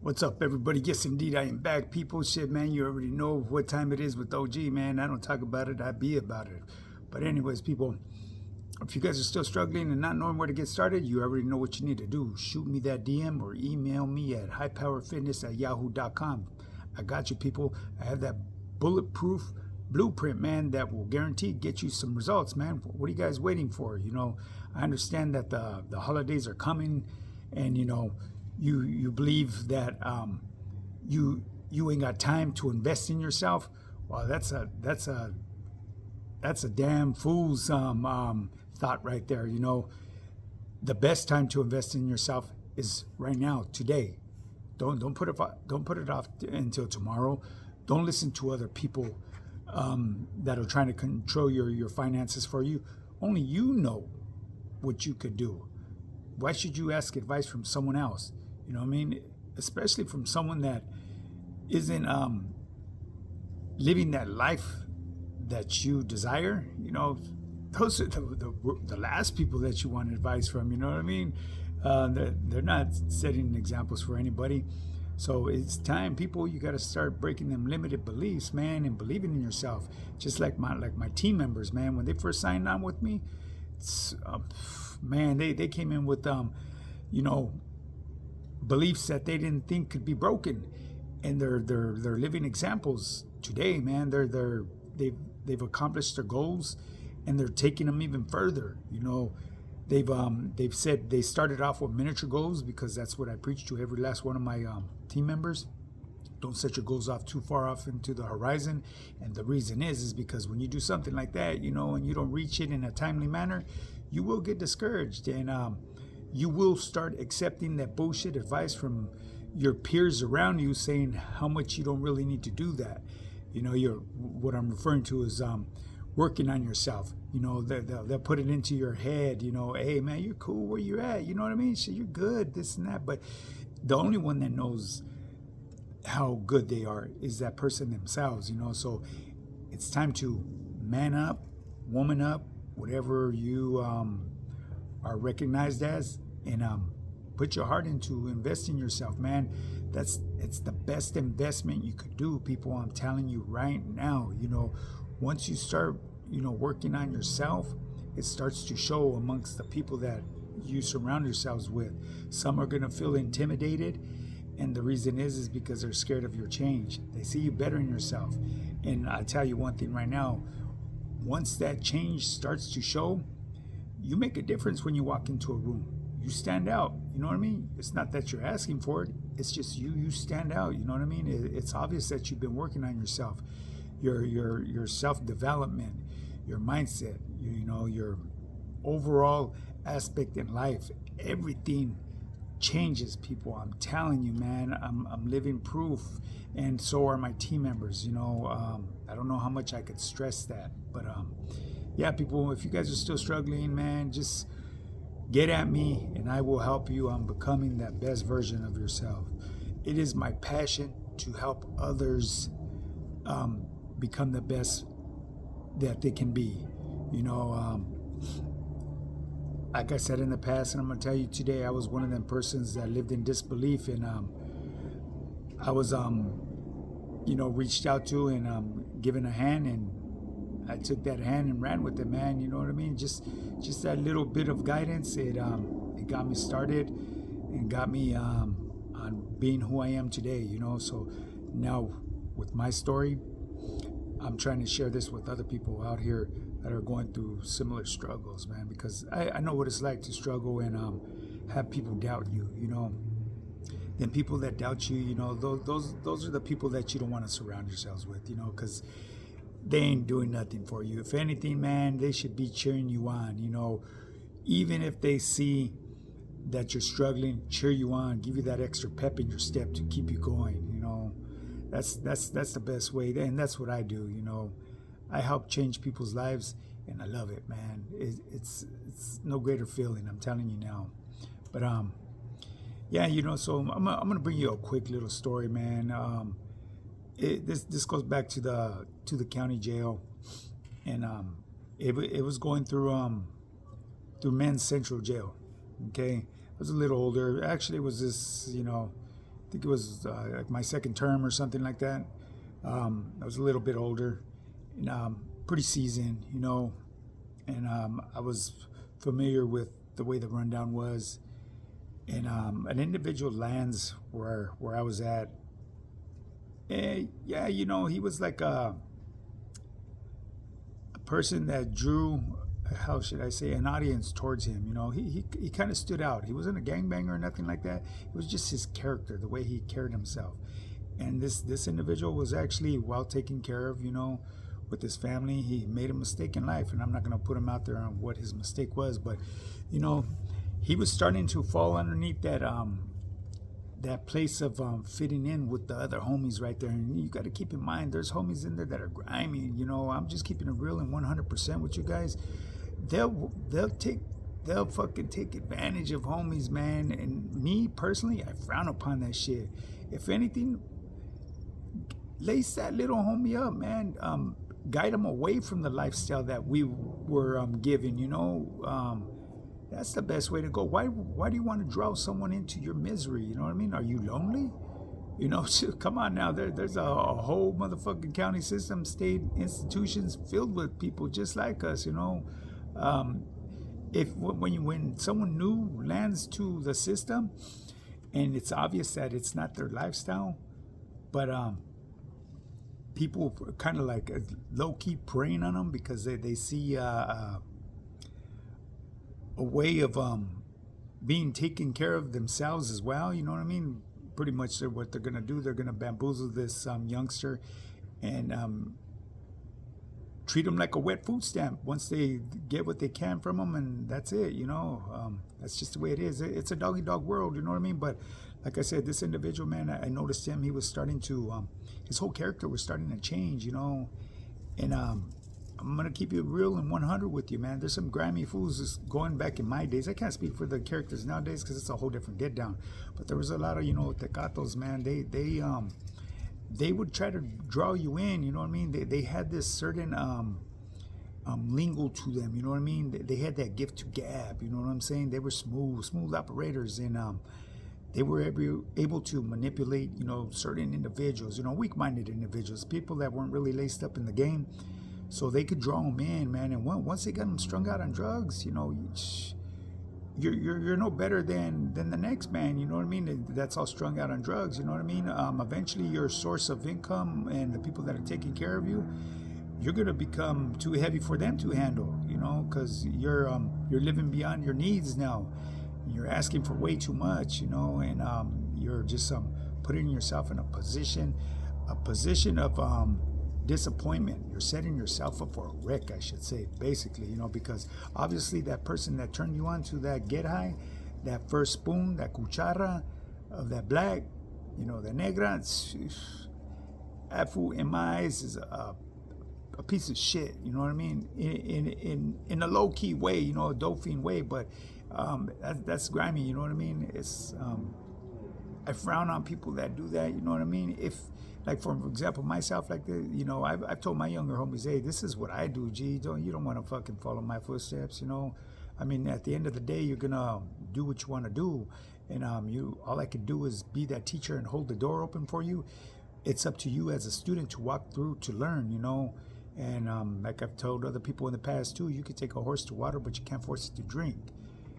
What's up, everybody? Yes, indeed, I am back, people. Shit, man, you already know what time it is with OG, man. I don't talk about it, I be about it. But anyways, people, if you guys are still struggling and not knowing where to get started, you already know what you need to do. Shoot me that DM or email me at highpowerfitness@yahoo.com. I got you, people. I have that bulletproof blueprint, man, that will guarantee get you some results, man. What are you guys waiting for? I understand that the holidays are coming, and you believe that you ain't got time to invest in yourself. Well, that's a damn fool's thought right there. The best time to invest in yourself is right now, today. Don't put it off until tomorrow. Don't listen to other people that are trying to control your finances for you. Only you know what you could do. Why should you ask advice from someone else? You know what I mean? Especially from someone that isn't living that life that you desire. Those are the last people that you want advice from. You know what I mean? They're not setting examples for anybody. So it's time, people. You got to start breaking them limited beliefs, man, and believing in yourself. Just like my team members, man. When they first signed on with me, man, they came in with beliefs that they didn't think could be broken, and they're living examples today, man. They've accomplished their goals, and they're taking them even further. They've said they started off with miniature goals, because that's what I preach to every last one of my team members. Don't set your goals off too far off into the horizon. And the reason is because when you do something like that, and you don't reach it in a timely manner, you will get discouraged, and you will start accepting that bullshit advice from your peers around you, saying how much you don't really need to do that. What I'm referring to is working on yourself. They'll put it into your head. Hey man, you're cool where you're at. You know what I mean? So you're good, this and that. But the only one that knows how good they are is that person themselves. So it's time to man up, woman up, whatever you are recognized as, and put your heart into investing in yourself, man. It's the best investment you could do, people. I'm telling you right now. Once you start working on yourself, it starts to show amongst the people that you surround yourselves with. Some are going to feel intimidated, and the reason is because they're scared of your change. They see you bettering yourself. And I tell you one thing right now, once that change starts to show, you make a difference when you walk into a room. You stand out. You know what I mean? It's not that you're asking for it. It's just you stand out. You know what I mean? It's obvious that you've been working on yourself, your self-development, your mindset, your overall aspect in life. Everything changes, people. I'm telling you, man. I'm living proof, and so are my team members. I don't know how much I could stress that, but yeah, people, if you guys are still struggling, man, just get at me and I will help you on becoming that best version of yourself. It is my passion to help others become the best that they can be. Like I said in the past, and I'm going to tell you today, I was one of them persons that lived in disbelief, and I was, reached out to and given a hand, and I took that hand and ran with it, man. You know what I mean? Just that little bit of guidance. It got me started and got me on being who I am today. So now with my story, I'm trying to share this with other people out here that are going through similar struggles, man. Because I know what it's like to struggle and have people doubt you. Then people that doubt you, those are the people that you don't want to surround yourselves with. Because they ain't doing nothing for you. If anything, man, they should be cheering you on. Even if they see that you're struggling, cheer you on, give you that extra pep in your step to keep you going. That's the best way, and that's what I do. I help change people's lives, and I love it, man. It's no greater feeling, I'm telling you now. But yeah, so I'm gonna bring you a quick little story, man. This goes back to the county jail, and it was going through men's central jail. Okay, I was a little older. Actually, it was this think it was like my second term or something like that. I was a little bit older and pretty seasoned, you know, and I was familiar with the way the rundown was. And an individual lands where I was at. Yeah, you know, he was like a person that drew, how should I say, an audience towards him. You know, he kind of stood out. He wasn't a gangbanger or nothing like that. It was just his character, the way he carried himself. And this individual was actually well taken care of, you know, with his family. He made a mistake in life, and I'm not going to put him out there on what his mistake was, but, you know, he was starting to fall underneath that place of fitting in with the other homies right there. And you got to keep in mind, there's homies in there that are grimy. You know, I'm just keeping it real and 100% with you guys. They'll fucking take advantage of homies, man. And me personally, I frown upon that shit. If anything, lace that little homie up, man. Guide him away from the lifestyle that we were given, you know. That's the best way to go. Why do you want to draw someone into your misery? You know what I mean? Are you lonely? You know, come on now. There's a whole motherfucking county system, state institutions filled with people just like us, you know. When someone new lands to the system and it's obvious that it's not their lifestyle, but people kind of like low-key preying on them because they see a way of being taken care of themselves as well. You know what I mean? Pretty much what they're going to do, they're going to bamboozle this youngster and treat him like a wet food stamp once they get what they can from him, and that's it, you know. That's just the way it is. It's a dog-eat-dog world, you know what I mean? But like I said, this individual, man, I noticed him. He was starting to, his whole character was starting to change, you know. And I'm going to keep it real and 100 with you, man. There's some grimy fools just going back in my days. I can't speak for the characters nowadays because it's a whole different get down. But there was a lot of, you know, tecatos, man. They would try to draw you in, you know what I mean? They had this certain lingo to them, you know what I mean? They had that gift to gab, you know what I'm saying? They were smooth operators, and they were able to manipulate, you know, certain individuals, you know, weak-minded individuals, people that weren't really laced up in the game. So they could draw them in, man. And once they got them strung out on drugs, you know, you're no better than the next man. You know what I mean? That's all strung out on drugs. You know what I mean? Eventually, your source of income and the people that are taking care of you, you're gonna become too heavy for them to handle. You know, because you're living beyond your needs now. You're asking for way too much. You know, and you're just putting yourself in a position of disappointment. You're setting yourself up for a wreck, I should say, basically, you know, because obviously that person that turned you on to that get high, that first spoon, that cuchara of that black, you know, the negra, that fool in my eyes is a piece of shit, you know what I mean? In a low-key way, you know, a dolphin way, but that's grimy, you know what I mean? It's I frown on people that do that, you know what I mean? If, like, for example, myself, like, you know, I've told my younger homies, hey, this is what I do, G. You don't want to fucking follow my footsteps, you know? I mean, at the end of the day, you're going to do what you want to do. And all I can do is be that teacher and hold the door open for you. It's up to you as a student to walk through to learn, you know? And like I've told other people in the past, too, you can take a horse to water, but you can't force it to drink.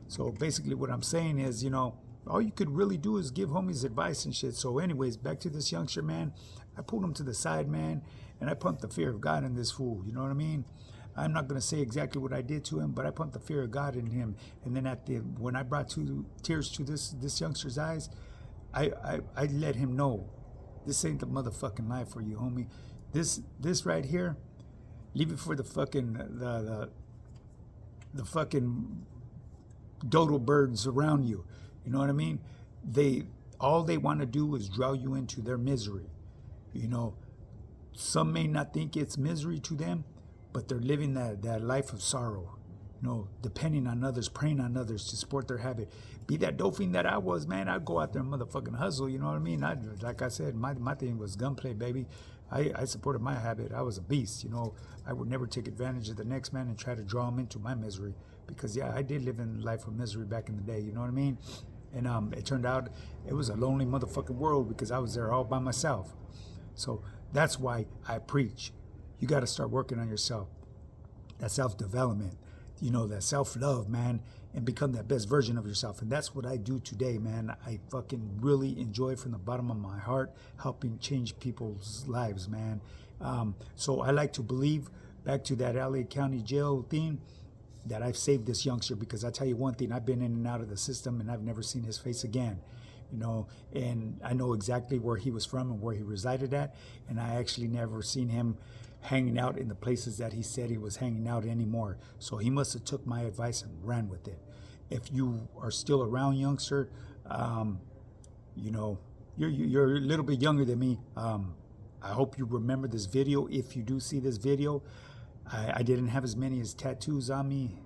So basically what I'm saying is, you know, all you could really do is give homies advice and shit. So anyways, back to this youngster, man. I pulled him to the side, man, and I pumped the fear of God in this fool. You know what I mean? I'm not going to say exactly what I did to him, but I pumped the fear of God in him. And then when I brought tears to this youngster's eyes, I let him know, this ain't the motherfucking life for you, homie. This right here, leave it for the fucking the fucking dodo birds around you. You know what I mean? All they want to do is draw you into their misery. You know, some may not think it's misery to them, but they're living that life of sorrow. You know, depending on others, preying on others to support their habit. Be that dolphin that I was, man. I'd go out there and motherfucking hustle. You know what I mean? Like I said, my thing was gunplay, baby. I supported my habit. I was a beast. You know, I would never take advantage of the next man and try to draw him into my misery. Because, yeah, I did live in a life of misery back in the day. You know what I mean? And it turned out it was a lonely motherfucking world because I was there all by myself. So that's why I preach. You got to start working on yourself. That self-development, that self-love, man, and become that best version of yourself. And that's what I do today, man. I fucking really enjoy from the bottom of my heart helping change people's lives, man. So I like to believe, back to that LA County jail thing, that I've saved this youngster, because I tell you one thing, I've been in and out of the system and I've never seen his face again. And I know exactly where he was from and where he resided at, and I actually never seen him hanging out in the places that he said he was hanging out anymore. So he must have took my advice and ran with it. If you are still around, youngster, you're a little bit younger than me. I hope you remember this video. If you do see this video, I didn't have as many as tattoos on me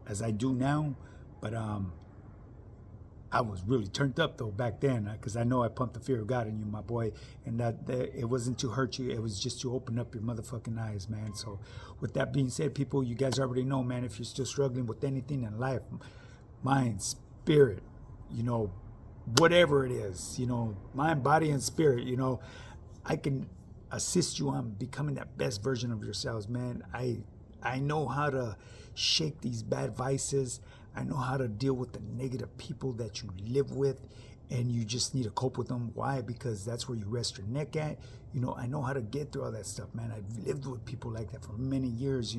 as I do now, but I was really turned up though back then, because I know I pumped the fear of God in you, my boy, and that it wasn't to hurt you, it was just to open up your motherfucking eyes, man. So with that being said, people, you guys already know, man, if you're still struggling with anything in life, mind, spirit, whatever it is, mind, body, and spirit, I can assist you on becoming that best version of yourselves, man. I know how to shake these bad vices. I know how to deal with the negative people that you live with, and you just need to cope with them. Why? Because that's where you rest your neck at. I know how to get through all that stuff, man. I've lived with people like that for many years,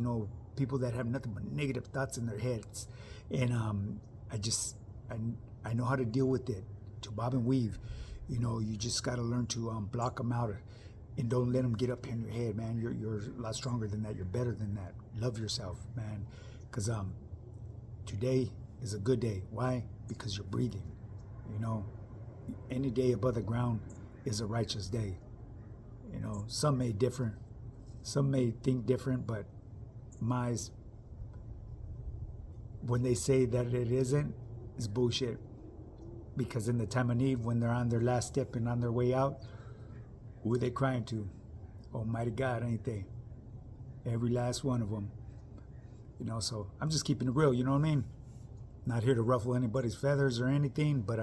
people that have nothing but negative thoughts in their heads. And I know how to deal with it, to bob and weave. You just got to learn to block them out, and don't let them get up in your head, man. You're a lot stronger than that. You're better than that. Love yourself, man. Because today is a good day. Why? Because you're breathing. Any day above the ground is a righteous day. Some may differ. Some may think different, but when they say that it isn't, it's bullshit. Because in the time of need, when they're on their last step and on their way out, who are they crying to? Almighty God, ain't they? Every last one of them. So I'm just keeping it real, you know what I mean? Not here to ruffle anybody's feathers or anything, but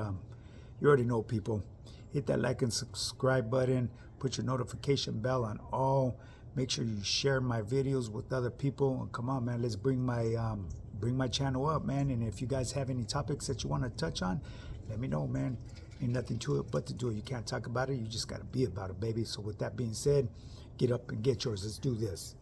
you already know, people. Hit that like and subscribe button. Put your notification bell on all. Make sure you share my videos with other people. And come on, man, let's bring my channel up, man. And if you guys have any topics that you want to touch on, let me know, man. Ain't nothing to it but to do it. You can't talk about it. You just got to be about it, baby. So with that being said, get up and get yours. Let's do this.